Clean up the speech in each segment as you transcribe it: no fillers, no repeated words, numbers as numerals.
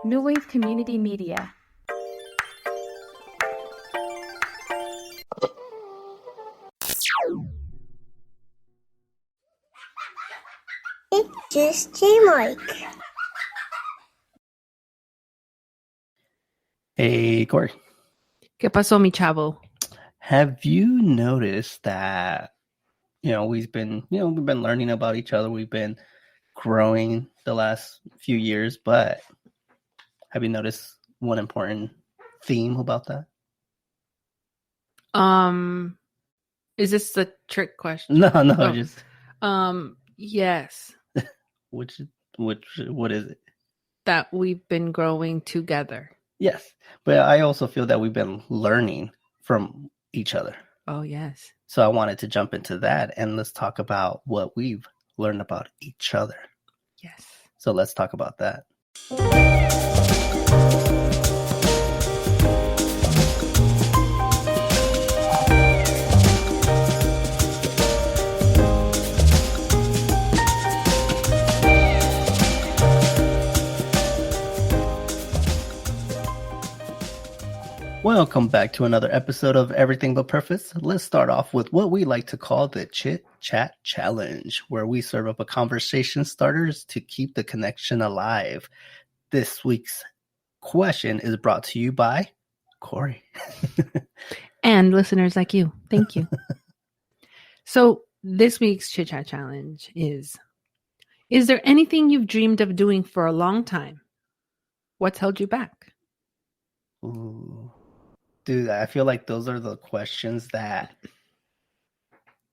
New Wave Community Media. It's just teamwork. Hey, Kori. ¿Qué pasó, mi chavo? Have you noticed that, we've been learning about each other. We've been growing the last few years, but have you noticed one important theme about that? Is this the trick question? No, just yes. what is it? That we've been growing together. Yes, but I also feel that we've been learning from each other. Oh, yes. So I wanted to jump into that and let's talk about what we've learned about each other. Yes. So let's talk about that. Welcome back to another episode of Everything But Purpose. Let's start off with what we like to call the Chit Chat Challenge, where we serve up a conversation starters to keep the connection alive. This week's question is brought to you by Kori. And listeners like you. Thank you. So this week's Chit Chat Challenge is there anything you've dreamed of doing for a long time? What's held you back? Ooh. Dude, I feel like those are the questions that's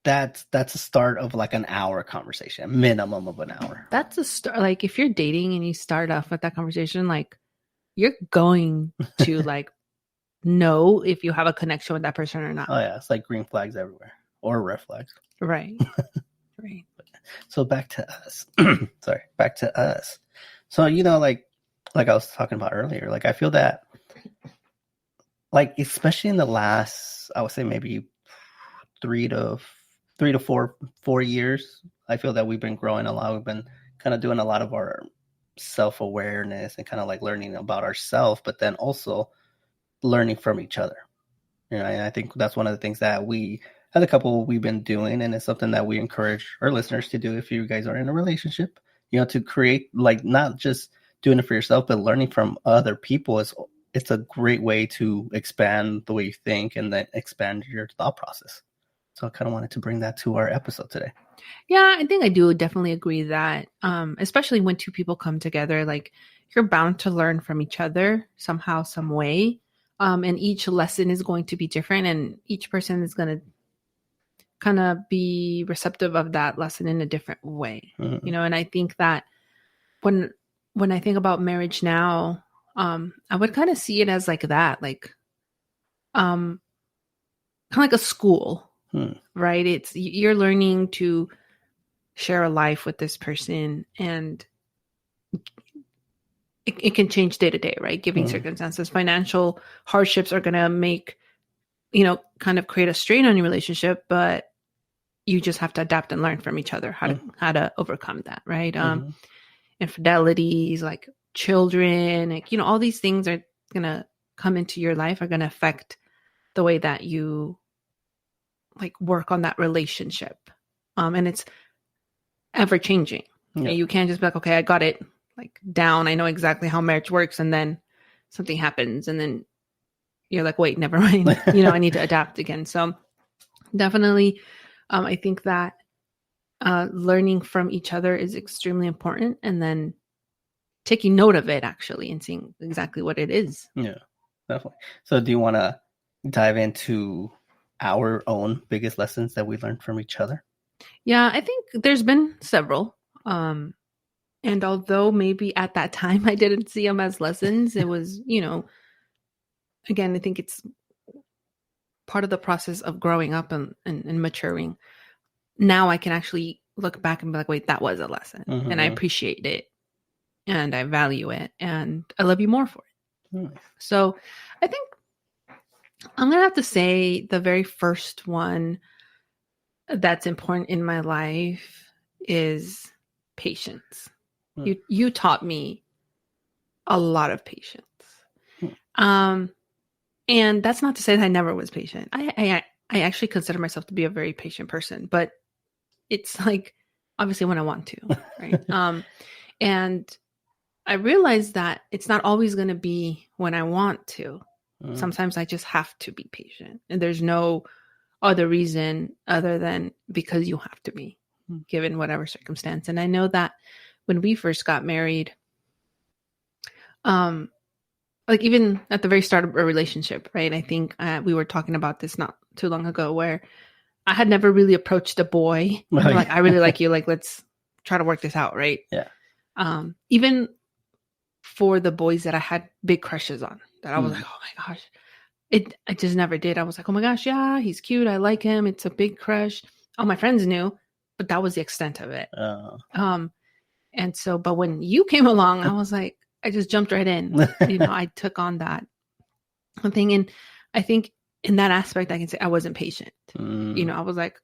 a start of like an hour conversation, minimum of an hour. That's a start. Like if you're dating and you start off with that conversation, like you're going to like know if you have a connection with that person or not. Oh yeah, it's like green flags everywhere or red flags. Right. Right. So back to us. Back to us. So, like I was talking about earlier, like I feel that like especially in the last, I would say maybe 3 to 4 years, I feel that we've been growing a lot. We've been kind of doing a lot of our self-awareness and kind of like learning about ourselves, but then also learning from each other. And I think that's one of the things that we, as a couple, we've been doing, and it's something that we encourage our listeners to do if you guys are in a relationship, to create, like, not just doing it for yourself, but learning from other people it's a great way to expand the way you think and then expand your thought process. So I kind of wanted to bring that to our episode today. Yeah, I think I do definitely agree that, especially when two people come together, like you're bound to learn from each other somehow, some way. And each lesson is going to be different and each person is going to kind of be receptive of that lesson in a different way, Mm-hmm. And I think that when I think about marriage now, I would kind of see it as like that, like, kind of like a school, right? You're learning to share a life with this person, and it can change day to day, right? Given circumstances, financial hardships are going to make, kind of create a strain on your relationship, but you just have to adapt and learn from each other how to overcome that, right? Infidelities, like children, like, all these things are going to come into your life, are going to affect the way that you like work on that relationship. And it's ever changing. Yeah. You can't just be like, okay, I got it like down. I know exactly how marriage works. And then something happens and then you're like, wait, never mind. I need to adapt again. So definitely, I think that learning from each other is extremely important, and then taking note of it actually and seeing exactly what it is. Yeah, definitely. So do you want to dive into our own biggest lessons that we learned from each other? Yeah, I think there's been several. And although maybe at that time I didn't see them as lessons, it was, again, I think it's part of the process of growing up and maturing. Now I can actually look back and be like, wait, that was a lesson. And I appreciate it. And I value it. And I love you more for it. So I think I'm going to have to say the very first one that's important in my life is patience. You taught me a lot of patience. Hmm. And that's not to say that I never was patient. I actually consider myself to be a very patient person, but it's like obviously when I want to, right? And I realized that it's not always going to be when I want to. Mm. Sometimes I just have to be patient, and there's no other reason other than because you have to be, given whatever circumstance. And I know that when we first got married, like even at the very start of a relationship, right? I think we were talking about this not too long ago, where I had never really approached a boy. Oh, And I'm like, yeah. I really like you. Like, let's try to work this out, right? Yeah. Even for the boys that I had big crushes on, that I was Mm. like, oh my gosh, I just never did. I was like, oh my gosh, yeah, he's cute. I like him. It's a big crush. All my friends knew, but that was the extent of it. And so, but when you came along, I was like, I just jumped right in. I took on that thing. And I think in that aspect, I can say I wasn't patient. I was like,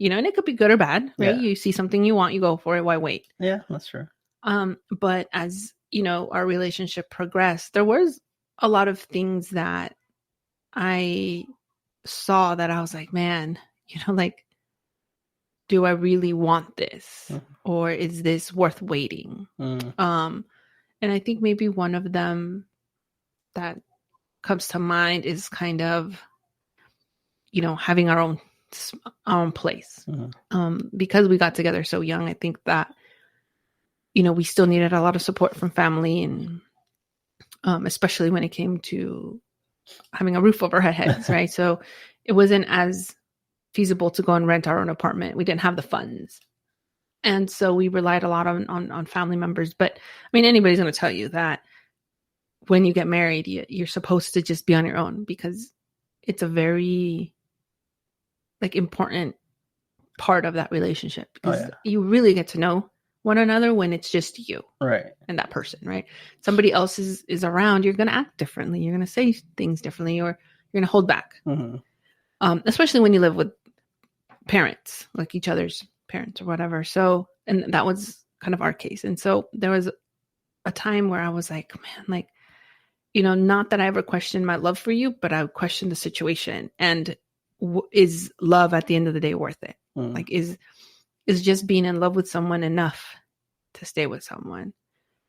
and it could be good or bad, right? Yeah. You see something you want, you go for it. Why wait? Yeah, that's true. But as our relationship progressed, there was a lot of things that I saw that I was like, man, like, do I really want this? Or is this worth waiting? And I think maybe one of them that comes to mind is kind of, having our own place. Because we got together so young, I think that, we still needed a lot of support from family, and especially when it came to having a roof over our heads, right? So it wasn't as feasible to go and rent our own apartment. We didn't have the funds. And so we relied a lot on family members. But I mean, anybody's going to tell you that when you get married, you're supposed to just be on your own, because it's a very important part of that relationship, because you really get to know one another when it's just you, right, and that person, right? Somebody else is around, you're going to act differently, you're going to say things differently, or you're going to hold back. Especially when you live with parents, like each other's parents or whatever. So, and that was kind of our case. And so there was a time where I was like, man, like, not that I ever questioned my love for you, but I questioned the situation. And is love at the end of the day worth it? Like, is just being in love with someone enough to stay with someone?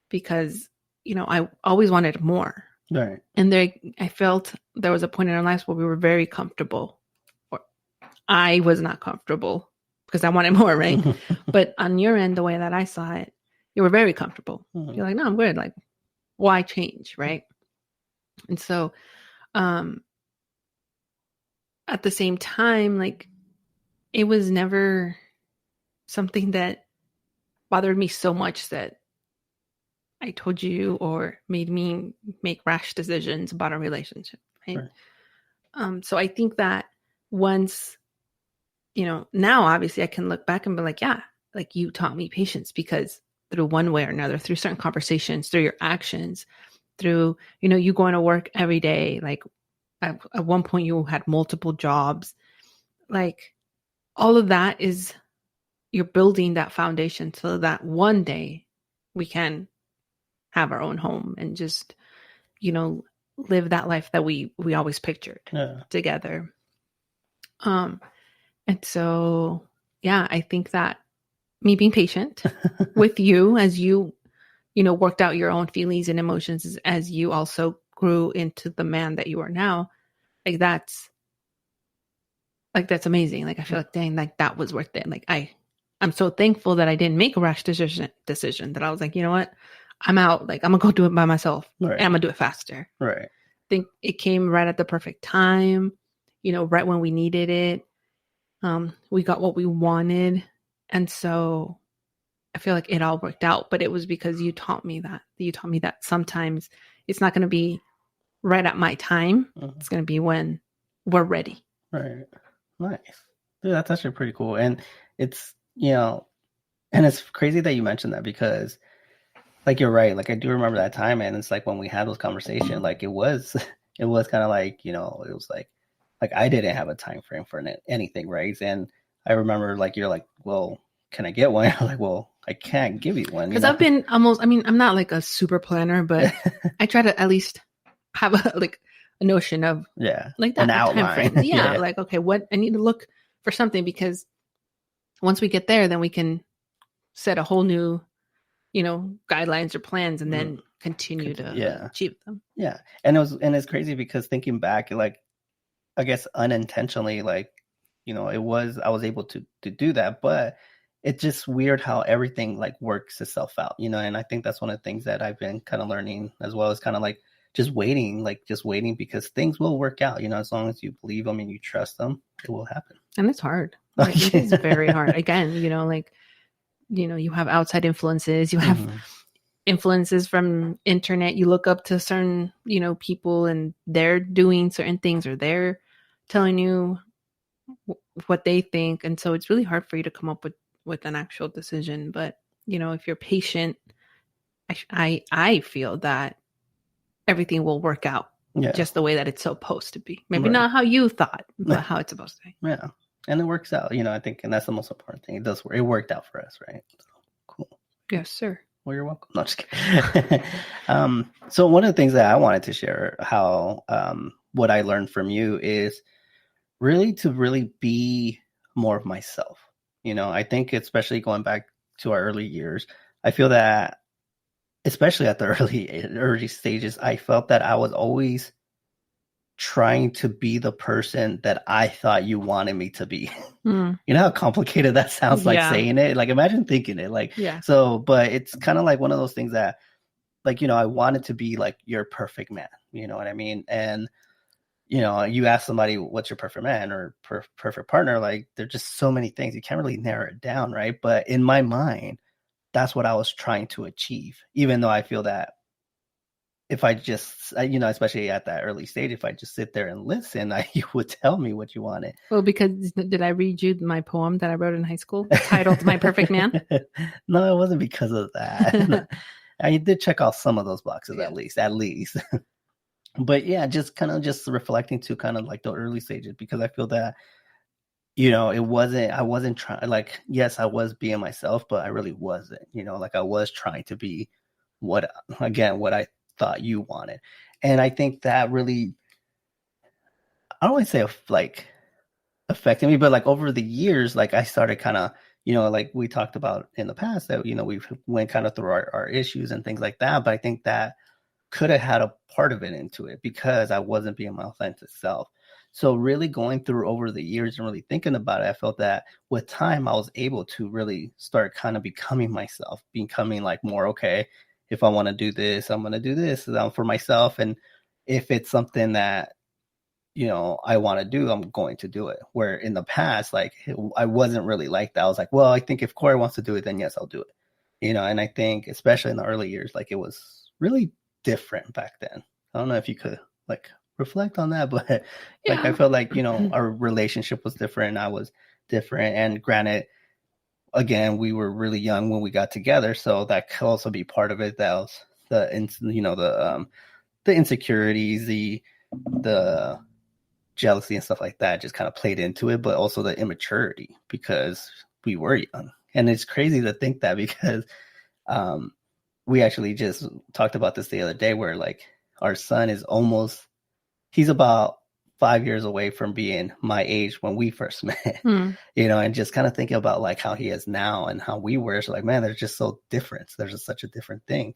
Because, I always wanted more. right. And I felt there was a point in our lives where we were very comfortable. Or I was not comfortable because I wanted more, right? But on your end, the way that I saw it, you were very comfortable. You're like, no, I'm good. Like, why change, right? And so, at the same time, like, it was never something that bothered me so much that I told you or made me make rash decisions about a relationship, right? So I think that once, now obviously I can look back and be like, yeah, like, you taught me patience, because through one way or another, through certain conversations, through your actions, through, you going to work every day, like at one point you had multiple jobs, like, all of that is, you're building that foundation so that one day we can have our own home and just, live that life that we always pictured together. And so, yeah, I think that me being patient with you as you, worked out your own feelings and emotions as you also grew into the man that you are now, like, that's amazing. Like, I feel like, dang, like, that was worth it. Like, I'm so thankful that I didn't make a rash decision, that I was like, you know what? I'm out. Like, I'm going to go do it by myself. Right. And I'm going to do it faster. Right. I think it came right at the perfect time, right when we needed it. We got what we wanted. And so I feel like it all worked out, but it was because you taught me that. You taught me that sometimes it's not going to be right at my time. It's going to be when we're ready. Right. Nice. Dude, that's actually pretty cool. And it's, and it's crazy that you mentioned that, because, like, you're right. Like, I do remember that time, and it's like when we had those conversations, like, it was kind of like, it was like I didn't have a time frame for anything, right? And I remember, like, you're like, well, can I get one? I'm like, well, I can't give you one. Because I've been almost, I mean, I'm not like a super planner, but I try to at least have a notion of like that an outline. time frame. Yeah, like, okay, what I need to look for something, because once we get there, then we can set a whole new, guidelines or plans, and then continue to achieve them. Yeah. And it's crazy because thinking back, like, I guess unintentionally, like, I was able to do that, but it's just weird how everything like works itself out, and I think that's one of the things that I've been kind of learning, as well as kind of like just waiting because things will work out, as long as you believe them and you trust them, it will happen. And it's hard. Like, it is very hard. Again, you have outside influences, you have influences from internet, you look up to certain, people, and they're doing certain things, or they're telling you what they think. And so it's really hard for you to come up with an actual decision. But, if you're patient, I feel that everything will work out just the way that it's supposed to be. Maybe not how you thought, but how it's supposed to be. Yeah. And it works out, I think, and that's the most important thing. It does work. It worked out for us, right? So, cool. Yes, sir. Well, you're welcome. No, just kidding. So one of the things that I wanted to share, how what I learned from you is really to be more of myself. I think, especially going back to our early years, I feel that, especially at the early stages, I felt that I was always trying to be the person that I thought you wanted me to be. You know how complicated that sounds, like saying it? Like, imagine thinking it. Like, so, but it's kind of like one of those things that, like, I wanted to be like your perfect man. You know what I mean? And, you ask somebody, what's your perfect man or perfect partner? Like, there's just so many things. You can't really narrow it down, right? But in my mind, that's what I was trying to achieve, even though I feel that if I just, especially at that early stage, if I just sit there and listen, you would tell me what you wanted. Well, because did I read you my poem that I wrote in high school titled My Perfect Man? No, it wasn't because of that. I did check off some of those boxes, at least. But yeah, just kind of just reflecting to kind of like the early stages, because I feel that, I wasn't trying, like, yes, I was being myself, but I really wasn't, like I was trying to be what I thought you wanted. And I think that really, I don't want to say like affected me, but like over the years, like I started kind of, like we talked about in the past that, we went kind of through our issues and things like that. But I think that could have had a part of it into it, because I wasn't being my authentic self. So really going through over the years and really thinking about it, I felt that with time, I was able to really start kind of becoming myself, becoming like more, okay, if I want to do this, I'm going to do this for myself. And if it's something that, I want to do, I'm going to do it. Where in the past, like, I wasn't really like that. I was like, well, I think if Kori wants to do it, then yes, I'll do it. And I think especially in the early years, like, it was really different back then. I don't know if you could like reflect on that, but like, I felt like, our relationship was different. I was different. And granted, again, we were really young when we got together, so that could also be part of it. That was the insecurities, the jealousy and stuff like that just kind of played into it, but also the immaturity, because we were young. And it's crazy to think that, because we actually just talked about this the other day, where like our son is he's about 5 years away from being my age when we first met, and just kind of thinking about like how he is now and how we were. So like, man, they're just so different. There's just such a different thing.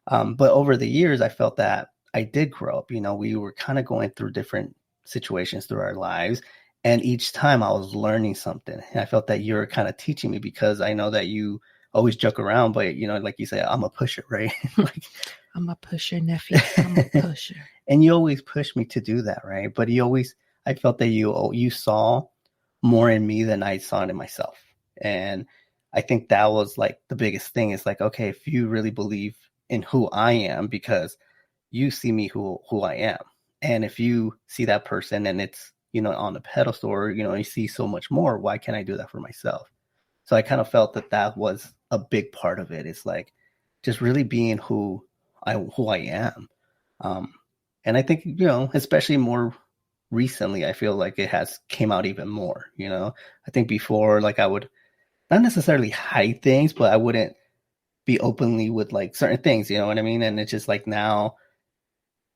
But over the years, I felt that I did grow up. We were kind of going through different situations through our lives. And each time I was learning something. And I felt that you were kind of teaching me, because I know that you always joke around, but like you say, I'm a pusher, right? Like, I'm a pusher, Nefi. I'm a pusher. And you always push me to do that, right? But I felt that you saw more in me than I saw in myself. And I think that was like the biggest thing, is like, okay, if you really believe in who I am, because you see me who I am. And if you see that person and it's, on the pedestal, or, you see so much more, why can't I do that for myself? So I kind of felt that was a big part of it. It's like just really being who I am. And I think, especially more recently, I feel like it has came out even more. I think before, like, I would not necessarily hide things, but I wouldn't be openly with like certain things, you know what I mean? And it's just like now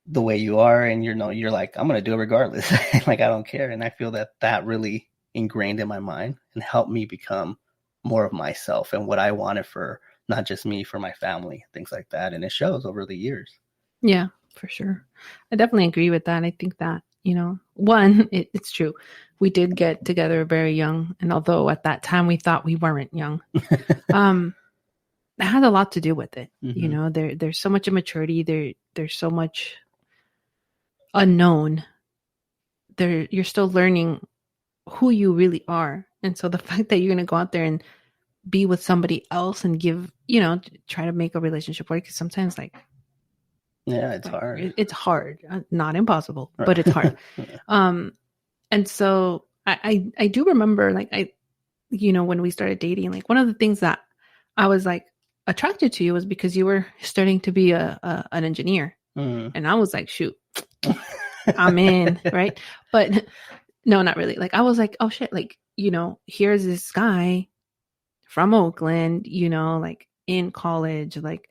the way you are, and you're like, I'm gonna do it regardless. Like I don't care. And I feel that really ingrained in my mind and helped me become more of myself and what I wanted for not just me, for my family, things like that. And it shows over the years. Yeah, for sure. I definitely agree with that. I think that, one, it's true. We did get together very young. And although at that time we thought we weren't young, it had a lot to do with it. Mm-hmm. There's so much immaturity. There's so much unknown. You're still learning who you really are. And so the fact that you're going to go out there and be with somebody else and give, try to make a relationship work, because sometimes yeah, it's hard. It's hard, not impossible, Right. but it's hard. Yeah. And so I do remember when we started dating, like one of the things that I was like attracted to you was because you were starting to be an engineer. And I was like, shoot, I'm in, right? But no, not really. Like I was like, oh shit, like, here's this guy from Oakland, like in college, like,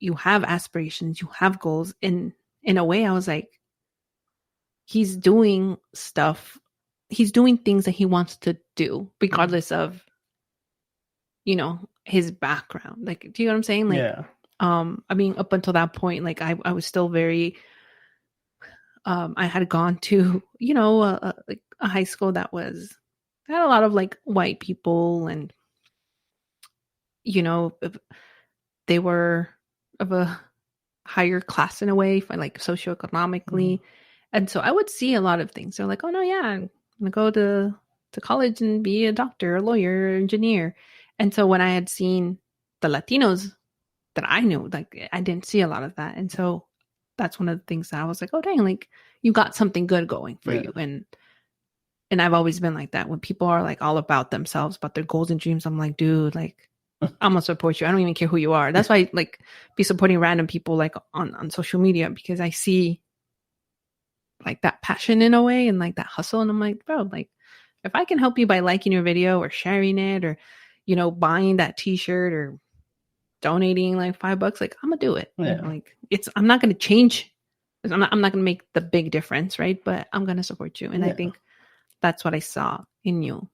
you have aspirations, you have goals. And in a way, I was like, he's doing things that he wants to do, regardless of, his background. Like, do you know what I'm saying? Like, yeah. I mean, up until that point, like I was still very, I had gone to, like a high school that had a lot of like white people, and, they were of a higher class in a way, for like socioeconomically. And so I would see a lot of things. They're like, oh no, yeah, I'm gonna go to college and be a doctor, a lawyer, engineer. And so when I had seen the Latinos that I knew, like I didn't see a lot of that. And so that's one of the things that I was like, oh dang, like you got something good going for you. And I've always been like that. When people are like all about themselves, about their goals and dreams, I'm like, dude, like I'm gonna support you. I don't even care who you are. That's why I like be supporting random people like on social media, because I see like that passion in a way and like that hustle. And I'm like, bro, like if I can help you by liking your video or sharing it, or, buying that t-shirt or donating like $5, like I'm gonna do it. Yeah. Like I'm not gonna change. I'm not gonna make the big difference, right? But I'm gonna support you. And I think that's what I saw in you.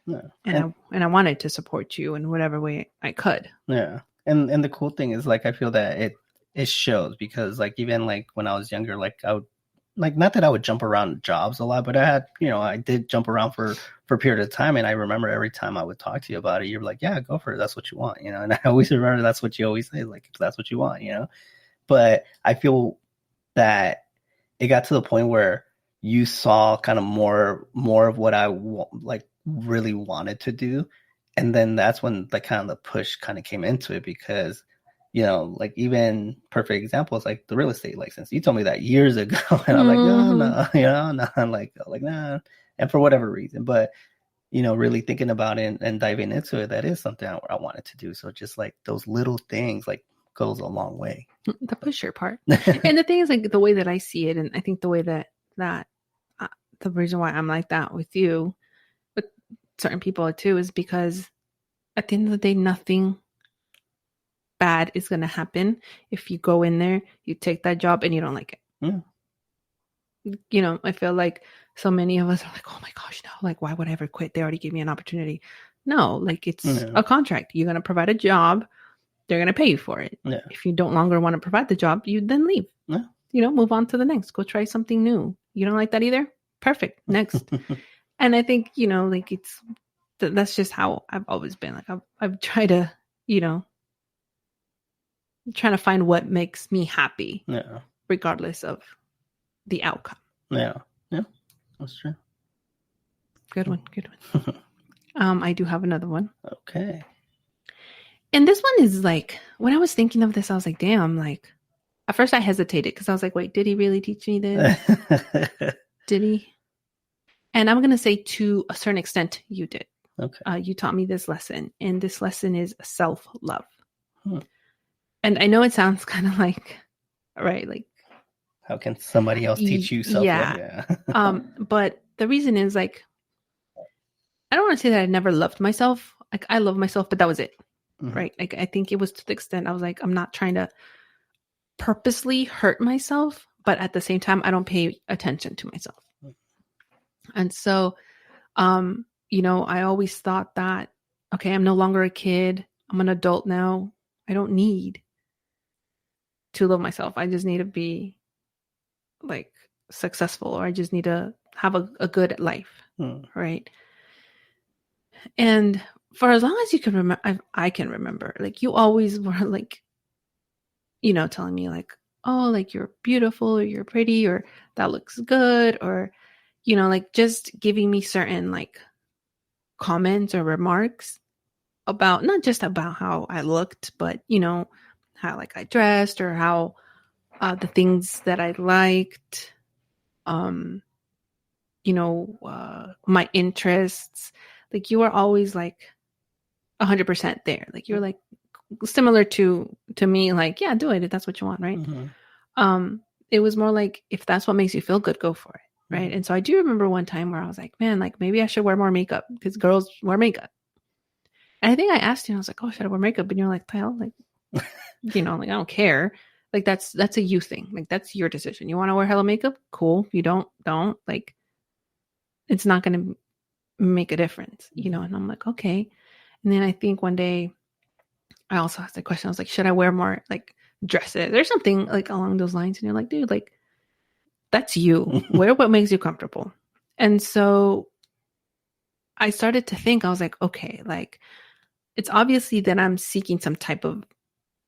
Yeah. And I wanted to support you in whatever way I could. Yeah. And the cool thing is, like, I feel that it shows, because like even like when I was younger, like I would, like, not that I would jump around jobs a lot, but I had, I did jump around for a period of time. And I remember every time I would talk to you about it, you're like, yeah, go for it. That's what you want, And I always remember that's what you always say, like, if that's what you want, But I feel that it got to the point where you saw kind of more of what I like really wanted to do. And then that's when like kind of the push kind of came into it, because like even perfect examples like the real estate license. You told me that years ago, and I'm like, no, no, I'm like nah, and for whatever reason. But really thinking about it and diving into it, that is something I wanted to do. So just like those little things like goes a long way. The pusher part. And the thing is, like the way that I see it, and I think the way that the reason why I'm like that with you, with certain people too, is because at the end of the day, nothing bad is going to happen if you go in there, you take that job, and you don't like it. I feel like so many of us are like, oh my gosh, no, like why would I ever quit? They already gave me an opportunity. No, like it's a contract. You're going to provide a job. They're going to pay you for it. Yeah. If you don't longer want to provide the job, you then leave. Yeah. Move on to the next. Go try something new. You don't like that either? Perfect. Next. And I think, like that's just how I've always been. Like I've tried to, trying to find what makes me happy. Yeah. Regardless of the outcome. Yeah. Yeah. That's true. Good one. Good one. I do have another one. Okay. And this one is like, when I was thinking of this, I was like, damn, like, at first I hesitated because I was like, wait, did he really teach me this? Did he? And I'm going to say to a certain extent, you did. Okay. You taught me this lesson, and this lesson is self-love. And I know it sounds kind of like, right, like, how can somebody else teach you self-love? Yeah. But the reason is like, I don't want to say that I never loved myself. Like, I love myself, but that was it. Mhm. Right. Like, I think it was to the extent I was like, I'm not trying to purposely hurt myself, but at the same time, I don't pay attention to myself. And so, I always thought that, okay, I'm no longer a kid. I'm an adult now. I don't need to love myself. I just need to be like successful, or I just need to have a good life. Right. And for as long as you can remember, I can remember, like, you always were like, telling me like, oh, like, you're beautiful, or you're pretty, or that looks good, or, like, just giving me certain like comments or remarks about, not just about how I looked, but, how like I dressed, or how the things that I liked, my interests. Like, you were always like 100% there. Like, you're like similar to me, like, yeah, do it if that's what you want, right? It was more like, if that's what makes you feel good, go for it, right? And so I do remember one time where I was like, man, like, maybe I should wear more makeup, because girls wear makeup. And I think I asked you, I was like, oh, should I wear makeup? And you're like, Kyle, like, like, I don't care. Like, that's a you thing. Like, that's your decision. You want to wear hella makeup? Cool. You don't. Like, it's not going to make a difference, And I'm like, okay. And then I think one day I also asked the question. I was like, should I wear more like dresses or something like along those lines? And you're like, dude, like, that's you. Wear what makes you comfortable. And so I started to think, I was like, okay, like, it's obviously that I'm seeking some type of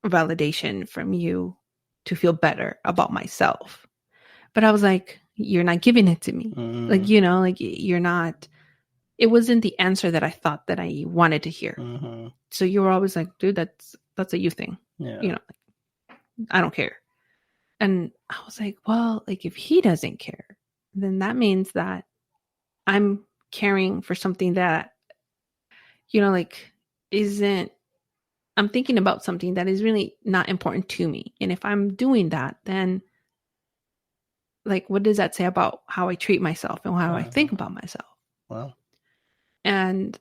validation from you to feel better about myself. But I was like, you're not giving it to me. Like, like, you're not, it wasn't the answer that I thought that I wanted to hear. So you were always like, dude, that's a you thing. Yeah. I don't care. And I was like, well, like, if he doesn't care, then that means that I'm caring for something that, like, isn't, I'm thinking about something that is really not important to me. And if I'm doing that, then, like, what does that say about how I treat myself and how I think about myself? Wow. And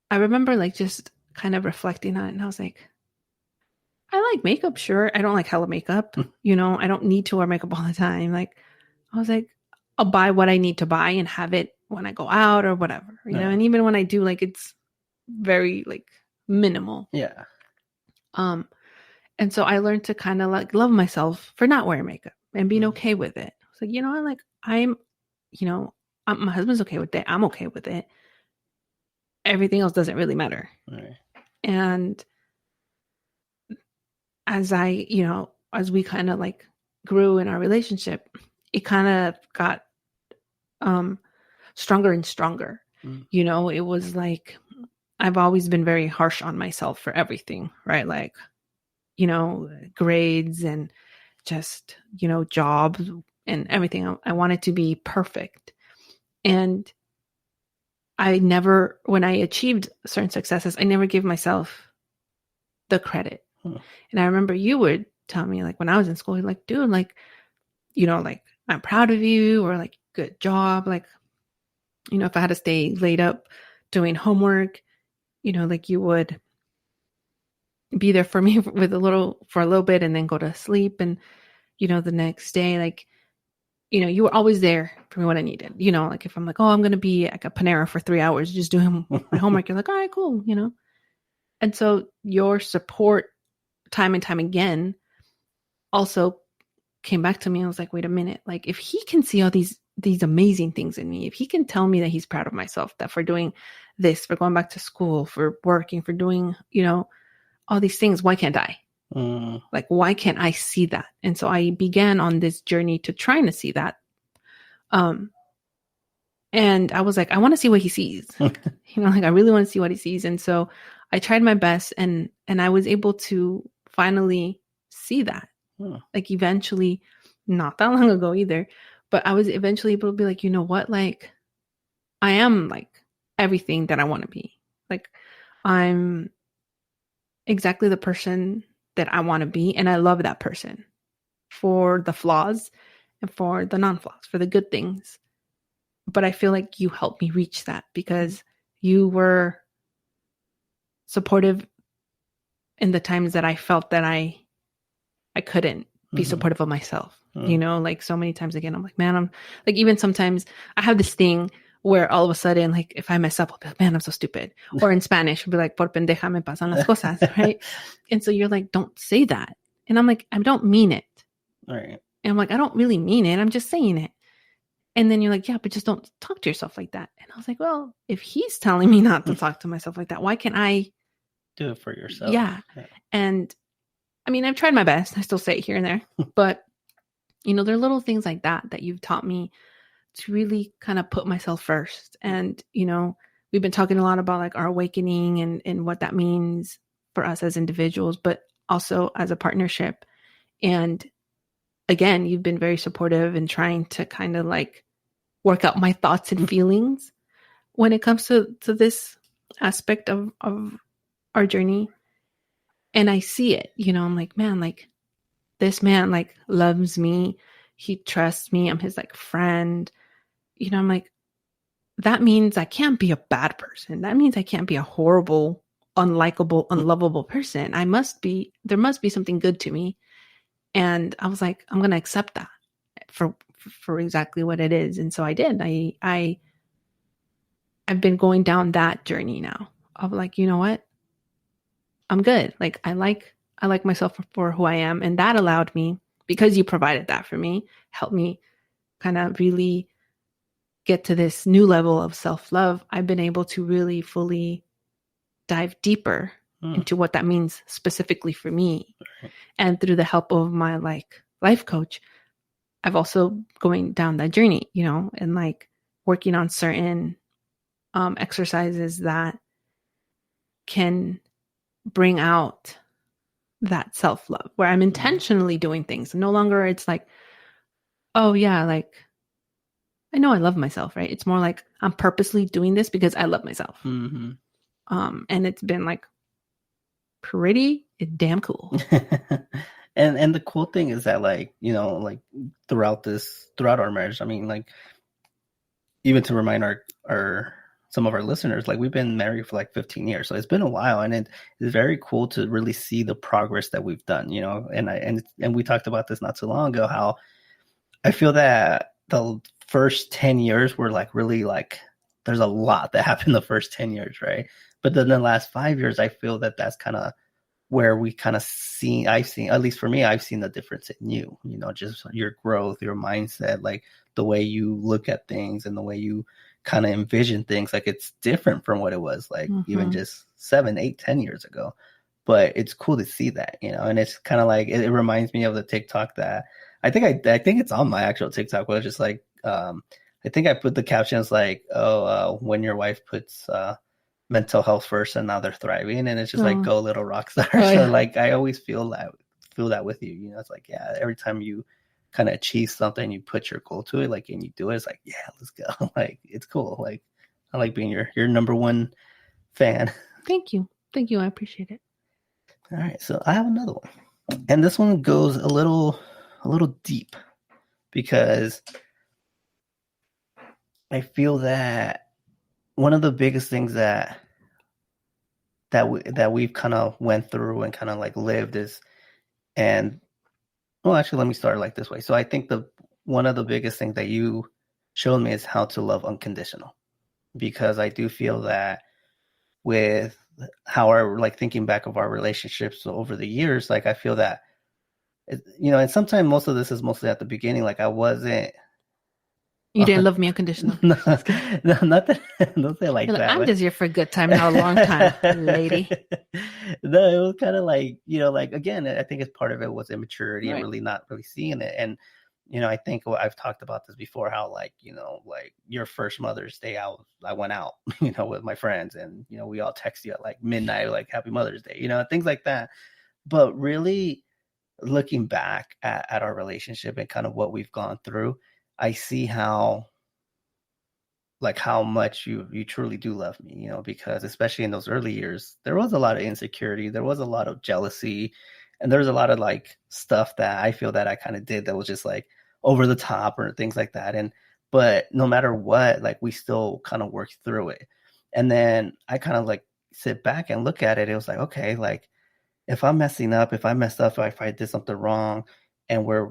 I remember, like, just kind of reflecting on it. And I was like, I like makeup, sure. I don't like hella makeup. I don't need to wear makeup all the time. Like, I was like, I'll buy what I need to buy and have it when I go out or whatever, and even when I do, like, it's very like minimal. Yeah. And so I learned to kind of like love myself for not wearing makeup and being okay with it. I was like, like, my husband's okay with it. I'm okay with it. Everything else doesn't really matter. Right. And as as we kind of like grew in our relationship, it kind of got stronger and stronger. It was like, I've always been very harsh on myself for everything, right? Like, grades and just, jobs and everything. I wanted to be perfect. And I never, when I achieved certain successes, I never gave myself the credit. And I remember you would tell me, like, when I was in school, you're like, dude, like, like, I'm proud of you, or like, good job. Like, if I had to stay late up doing homework, like, you would be there for me for a little bit and then go to sleep. And, the next day, like, you were always there for me when I needed, like, if I'm like, oh, I'm going to be at a Panera for 3 hours just doing my homework, you're like, all right, cool. And so your support time and time again also came back to me. I was like, wait a minute, like, if he can see all these amazing things in me, if he can tell me that he's proud of myself, that for doing this, for going back to school, for working, for doing, all these things, why can't I? Like, why can't I see that? And so I began on this journey to trying to see that. And I was like, I want to see what he sees. Like, I really want to see what he sees. And so I tried my best, and I was able to finally see that. Like, eventually, not that long ago either, but I was eventually able to be like, you know what? Like, I am like everything that I want to be. Like, I'm exactly the person that I want to be. And I love that person for the flaws and for the non-flaws, for the good things. But I feel like you helped me reach that, because, you were supportive in the times that I felt that I couldn't be supportive of myself. You know, like so many times again, I'm like, man, I'm like, even sometimes I have this thing where all of a sudden, like if I mess up, I'll be like, man, I'm so stupid. Or in Spanish, I'll be like, por pendeja me pasan las cosas, right? And so you're like, don't say that. And I'm like, I don't mean it. Right. And I'm like, I don't really mean it. I'm just saying it. And then you're like, yeah, but just don't talk to yourself like that. And I was like, well, if he's telling me not to talk to myself like that, why can't I do it for yourself? Yeah. And I mean, I've tried my best. I still say it here and there, but you know, there are little things like that you've taught me to really kind of put myself first. And, you know, we've been talking a lot about like our awakening and what that means for us as individuals, but also as a partnership. And again, you've been very supportive in trying to kind of like work out my thoughts and feelings when it comes to this aspect of our journey. And I see it, you know, I'm like, man, like this man like loves me. He trusts me. I'm his like friend. You know, I'm like, that means I can't be a bad person. That means I can't be a horrible, unlikable, unlovable person. There must be something good to me. And I was like, I'm going to accept that for exactly what it is. And so I did. I've been going down that journey now of like, you know what? I'm good. Like I like myself for who I am. And that allowed me, because you provided that for me, helped me kind of really get to this new level of self-love. I've been able to really fully dive deeper into what that means specifically for me. And through the help of my like life coach, I've also going down that journey, you know, and like working on certain exercises that can bring out that self-love where I'm intentionally doing things. No longer it's like, oh yeah, like I know I love myself, right? It's more like I'm purposely doing this because I love myself. And it's been like pretty damn cool. and the cool thing is that like, you know, like throughout our marriage, I mean, like even to remind our some of our listeners, like we've been married for like 15 years. So it's been a while, and it is very cool to really see the progress that we've done, you know, and we talked about this not too long ago, how I feel that the first 10 years were like really like, there's a lot that happened the first 10 years. Right. But then the last 5 years, I feel that that's kind of where we kind of I've seen, at least for me, I've seen the difference in you, you know, just your growth, your mindset, like the way you look at things and the way you kind of envision things. Like it's different from what it was like even just 7, 8, 10 years ago. But it's cool to see that, you know, and it's kind of like, it reminds me of the TikTok that I think it's on my actual TikTok, where it's just like, I think I put the captions like, when your wife puts mental health first and now they're thriving, and it's just like, go little rock star. So like I always feel that with you, you know. It's like, yeah, every time you kind of achieve something, you put your goal to it, like, and you do it, it's like, yeah, let's go. Like it's cool. Like I like being your number one fan. Thank you I appreciate it. All right, so I have another one, and this one goes a little deep, because I feel that one of the biggest things that we've kind of went through and kind of like lived is, and well, actually, let me start like this way. So I think one of the biggest things that you showed me is how to love unconditional, because I do feel that with how like thinking back of our relationships over the years, like I feel that, you know, and sometimes most of this is mostly at the beginning, like I wasn't. You didn't love me unconditionally. No, not that. Don't say like that. I'm just here for a good time, not a long time, lady. No, it was kind of like, you know, like again, I think it's part of it was immaturity and really not really seeing it. And you know, I think I've talked about this before, how like, you know, like your first Mother's Day, I went out, you know, with my friends, and you know, we all text you at like midnight, like Happy Mother's Day, you know, things like that. But really, looking back at our relationship and kind of what we've gone through, I see how much you truly do love me, you know, because especially in those early years, there was a lot of insecurity, there was a lot of jealousy, and there was a lot of like stuff that I feel that I kind of did that was just like over the top or things like that. But no matter what, like we still kind of worked through it. And then I kind of like sit back and look at it. It was like, okay, like if I'm messing up, if I messed up, if I did something wrong, and we're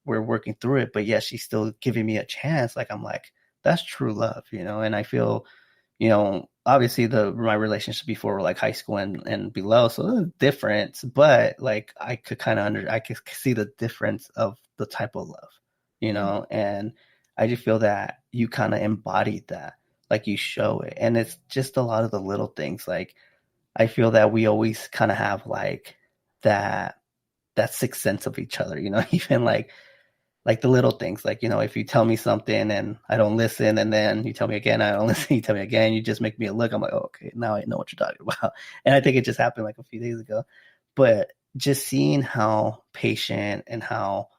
working through it, but yeah, she's still giving me a chance. Like I'm like, that's true love, you know. And I feel, you know, obviously my relationships before were like high school and below, so it was different. But like I could kind of I could see the difference of the type of love, you know. And I just feel that you kind of embodied that, like you show it, and it's just a lot of the little things. Like I feel that we always kind of have like that sixth sense of each other, you know. Even like the little things, like, you know, if you tell me something and I don't listen, and then you tell me again, I don't listen, you tell me again, you just make me a look. I'm like, oh, okay, now I know what you're talking about. And I think it just happened like a few days ago. But just seeing how patient and how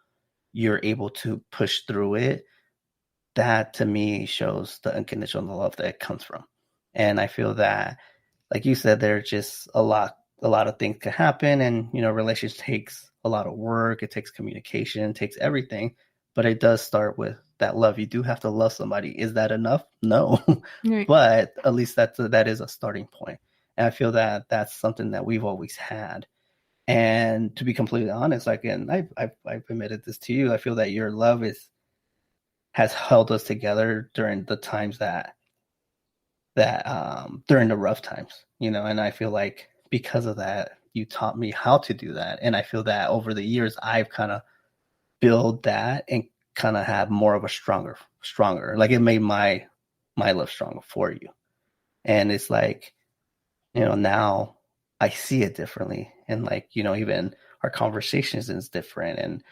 you're able to push through it, that to me shows the unconditional love that it comes from. And I feel that, like you said, there's just a lot of things can happen, and you know, relationships takes a lot of work, it takes communication, it takes everything, but it does start with that love. You do have to love somebody. Is that enough? No. Right. But at least that is a starting point. And I feel that that's something that we've always had. And to be completely honest, like, and I've admitted this to you, I feel that your love has held us together during the times that during the rough times, you know. And I feel like because of that, you taught me how to do that. And I feel that over the years, I've kind of built that and kind of have more of a stronger, like it made my love stronger for you. And it's like, you know, now I see it differently. And like, you know, even our conversations is different, and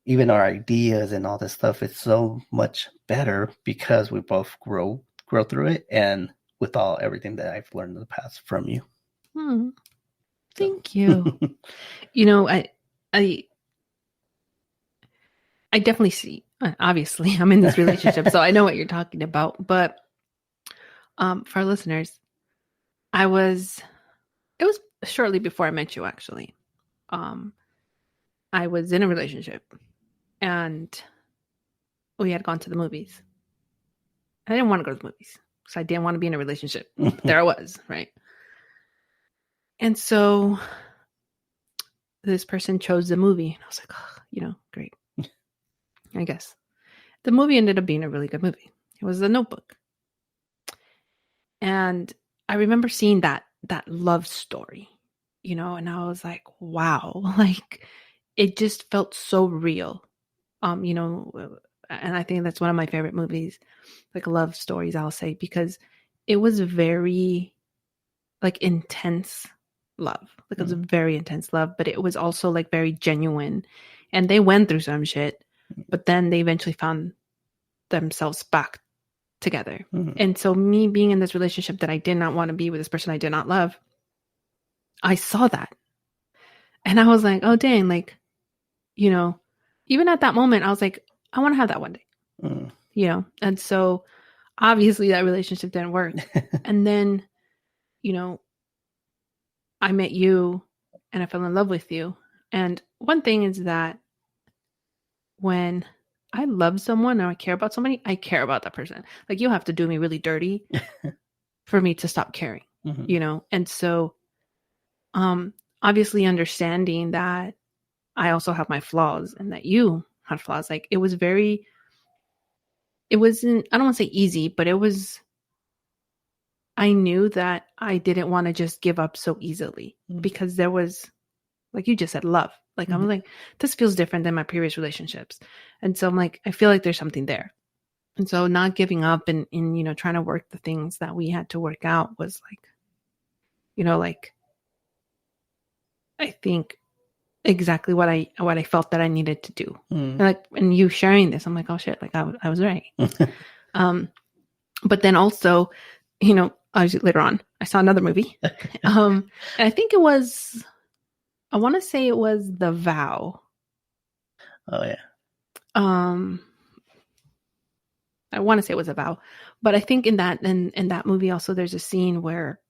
even our ideas and all this stuff, it's so much better because we both grow through it, and with everything that I've learned in the past from you. Thank you. You know, I definitely see, obviously I'm in this relationship, so I know what you're talking about. But for our listeners, it was shortly before I met you, actually. I was in a relationship, and we had gone to the movies. I didn't want to go to the movies because I didn't want to be in a relationship. But there I was, right? And so this person chose the movie, and I was like, oh, you know, great. I guess the movie ended up being a really good movie. It was The Notebook. And I remember seeing that love story, you know, and I was like, wow, like it just felt so real. You know, and I think that's one of my favorite movies, like love stories, I'll say, because it was very like intense love. Like it was a very intense love, but it was also like very genuine. And they went through some shit, but then they eventually found themselves back together. And so me being in this relationship that I did not want to be with, this person I did not love, I saw that. And I was like, oh dang, like, you know, even at that moment, I was like, I want to have that one day. You know? And so obviously that relationship didn't work. And then, you know, I met you and I fell in love with you. And one thing is that when I love someone or I care about somebody, I care about that person. Like you have to do me really dirty for me to stop caring, you know? And so, obviously understanding that I also have my flaws and that you had flaws, like it wasn't, I don't want to say easy, but I knew that I didn't want to just give up so easily because there was, like you just said, love. Like I'm like, this feels different than my previous relationships. And so I'm like, I feel like there's something there. And so not giving up and you know, trying to work the things that we had to work out was like, you know, like I think exactly what I felt that I needed to do. And you sharing this, I'm like, oh shit, like I was right. But then also, you know, later on, I saw another movie. And I think I want to say it was The Vow. Oh yeah. I want to say it was A Vow, but I think in that movie also there's a scene where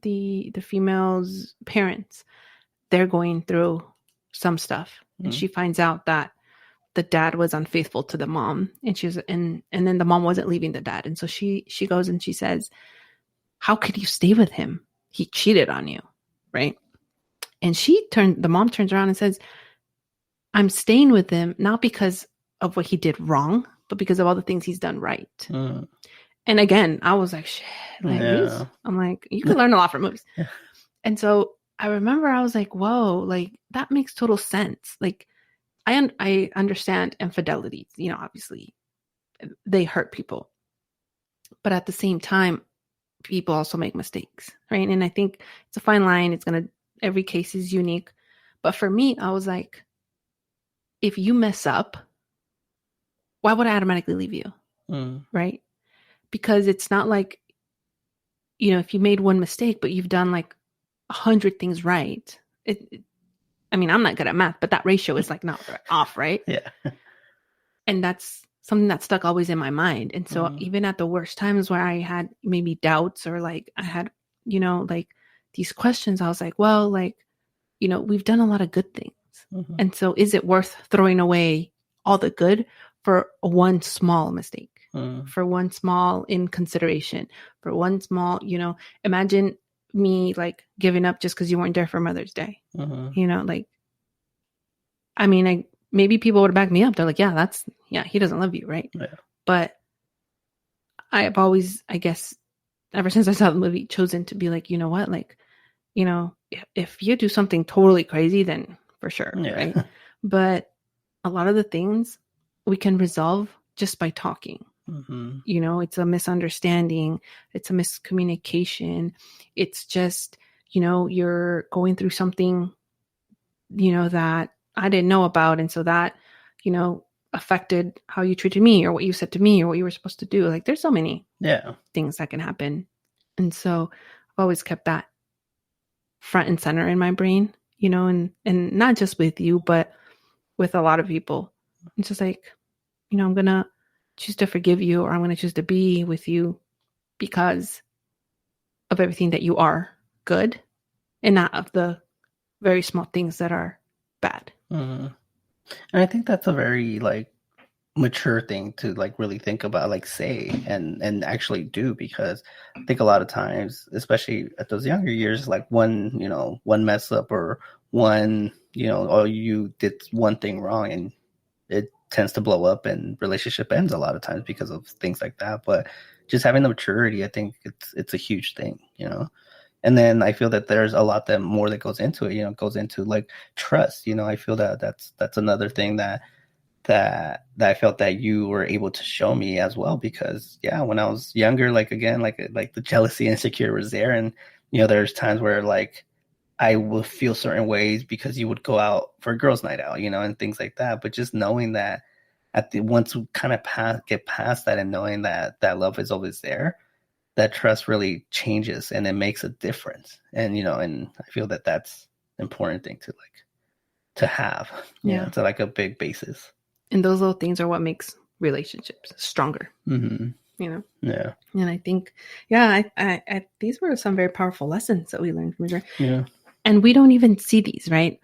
the female's parents, they're going through some stuff, and she finds out that the dad was unfaithful to the mom, and and then the mom wasn't leaving the dad. And so she goes and she says, how could you stay with him? He cheated on you, right? And the mom turns around and says, I'm staying with him not because of what he did wrong, but because of all the things he's done right. Mm. And again, I was like, shit, like, Yeah. I'm like, you can learn a lot from movies. Yeah. And so I remember I was like, whoa, like that makes total sense. Like I understand infidelities, you know, obviously they hurt people, but at the same time, people also make mistakes, right? And I think it's a fine line. Every case is unique. But for me, I was like, if you mess up, why would I automatically leave you? Right? Because it's not like, you know, if you made one mistake, but you've done like 100 things right. I mean, I'm not good at math, but that ratio is like not off, right? Yeah. And that's something that stuck always in my mind. And so even at the worst times where I had maybe doubts or like I had, you know, like these questions, I was like, well, like, you know, we've done a lot of good things. And so is it worth throwing away all the good for one small mistake, for one small inconsideration, for one small, you know, imagine me like giving up just because you weren't there for Mother's Day, you know, like, I mean, maybe people would back me up. They're like, yeah, he doesn't love you. Right. Yeah. But I've always, I guess, ever since I saw the movie, chosen to be like, you know what, like, you know, if you do something totally crazy, then for sure. Yeah. Right. But a lot of the things we can resolve just by talking. You know, it's a misunderstanding. It's a miscommunication. It's just, you know, you're going through something, you know, that I didn't know about. And so that, you know, affected how you treated me or what you said to me or what you were supposed to do. Like there's so many things that can happen. And so I've always kept that front and center in my brain, you know, and not just with you, but with a lot of people. It's just like, you know, I'm going to choose to forgive you, or I'm going to choose to be with you because of everything that you are good and not of the very small things that are bad. And I think that's a very like mature thing to like really think about, like say and actually do, because I think a lot of times, especially at those younger years, like one mess up or one, you know, or you did one thing wrong and it tends to blow up and relationship ends a lot of times because of things like that. But just having the maturity, I think it's a huge thing, you know. And then I feel that there's a lot more that goes into it, you know, goes into like trust, you know. I feel that that's another thing that I felt that you were able to show me as well, because when I was younger, like again, like the jealousy and insecure was there. And, you know, there's times where like I will feel certain ways because you would go out for a girls' night out, you know, and things like that. But just knowing that once we kind of get past that and knowing that love is always there, that trust really changes and it makes a difference. And, you know, and I feel that that's an important thing to have. Yeah. To like a big basis. And those little things are what makes relationships stronger. You know? Yeah. And I think, I these were some very powerful lessons that we learned from each other. Yeah. And we don't even see these, right?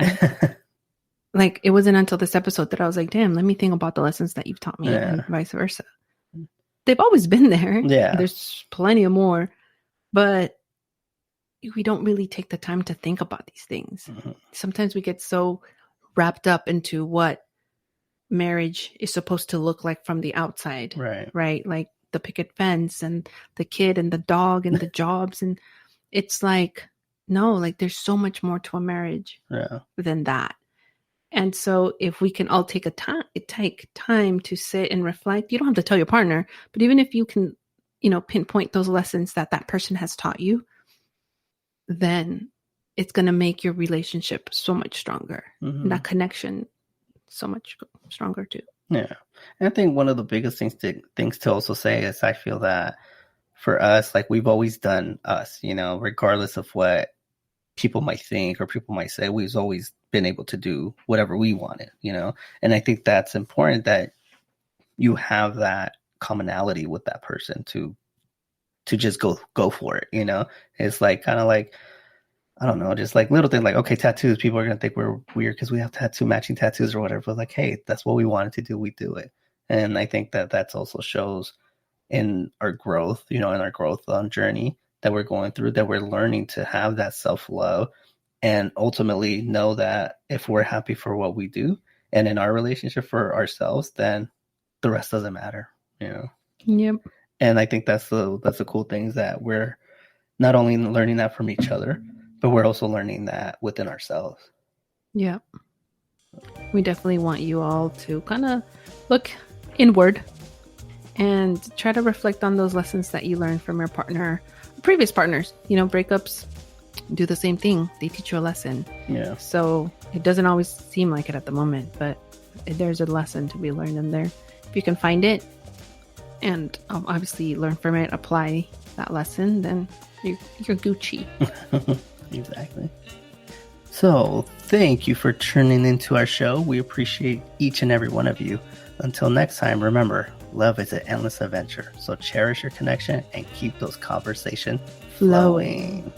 Like, it wasn't until this episode that I was like, damn, let me think about the lessons that you've taught me and vice versa. They've always been there. Yeah. There's plenty of more. But we don't really take the time to think about these things. Sometimes we get so wrapped up into what marriage is supposed to look like from the outside. Right? Like the picket fence and the kid and the dog and the jobs. And it's like, no, like there's so much more to a marriage than that. And so if we can all take time to sit and reflect, you don't have to tell your partner, but even if you can, you know, pinpoint those lessons that person has taught you, then it's going to make your relationship so much stronger. And that connection so much stronger too. Yeah. And I think one of the biggest things to also say is I feel that for us, like we've always done us, you know, regardless of what people might think or people might say, we've always been able to do whatever we wanted, you know. And I think that's important, that you have that commonality with that person to just go for it, you know. It's like kind of like I don't know, just like little things like, okay, tattoos. People are going to think we're weird because we have matching tattoos or whatever. But like, hey, that's what we wanted to do. We do it. And I think that that's also shows in our growth, in our growth journey that we're going through, that we're learning to have that self-love and ultimately know that if we're happy for what we do and in our relationship for ourselves, then the rest doesn't matter, Yep. And I think that's the cool thing, is that we're not only learning that from each other, but we're also learning that within ourselves. Yeah. We definitely want you all to kind of look inward and try to reflect on those lessons that you learned from your previous partners. Breakups do the same thing. They teach you a lesson. Yeah. So it doesn't always seem like it at the moment, but there's a lesson to be learned in there. If you can find it and obviously learn from it, apply that lesson, then you're Gucci. Exactly. So thank you for tuning into our show. We appreciate each and every one of you. Until next time, remember, love is an endless adventure. So cherish your connection and keep those conversations flowing.